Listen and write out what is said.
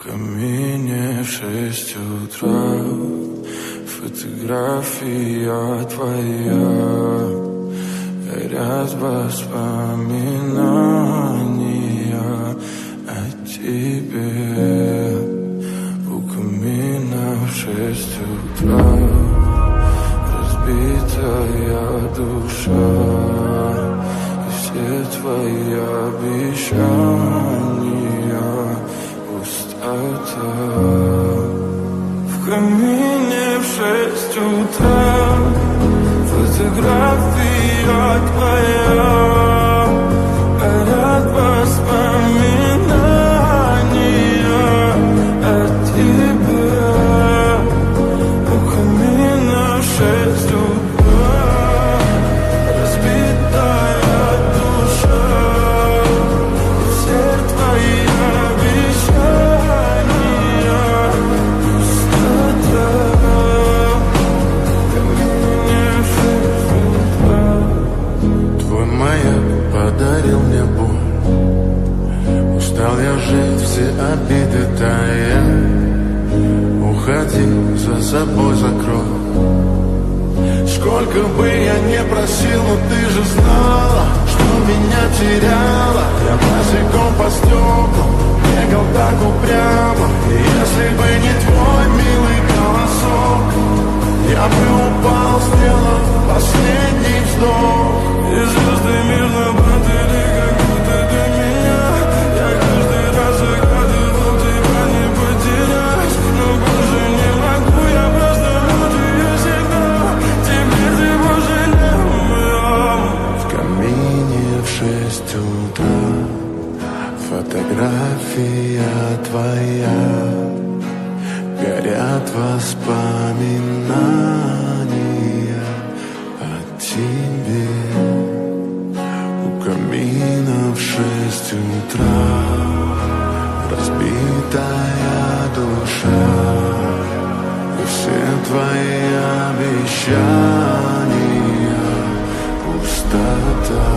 камине в 6 утра фотография твоя, горят воспоминания о тебе. У камина в 6 утра разбитая душа, и все твои обещания пустота. В камине в 6 утра фотография твоя, горят воспоминания о тебе. У камина в 6 утра разбитая душа, и все твои обещания пустота. Твой маяк подарил мне боль, устал я жить, все обиды тая. Уходи, за собой закрой. Сколько бы я не просил, но ты же знала, что меня теряла. Я босиком по стеклам бегал так упрямо, и если бы не твой милый голосок, я бы упал, сделав последний вздох. И звезды мирно падали, как будто до меня. Я каждый раз загадывал тебя не потерять, но больше не могу, я просто буду я всегда. Теперь ты пожалел. В камине в 6 утра фотография твоя, горят воспоминания о тебе. У камина в 6 утра разбитая душа, и все твои обещания пустота.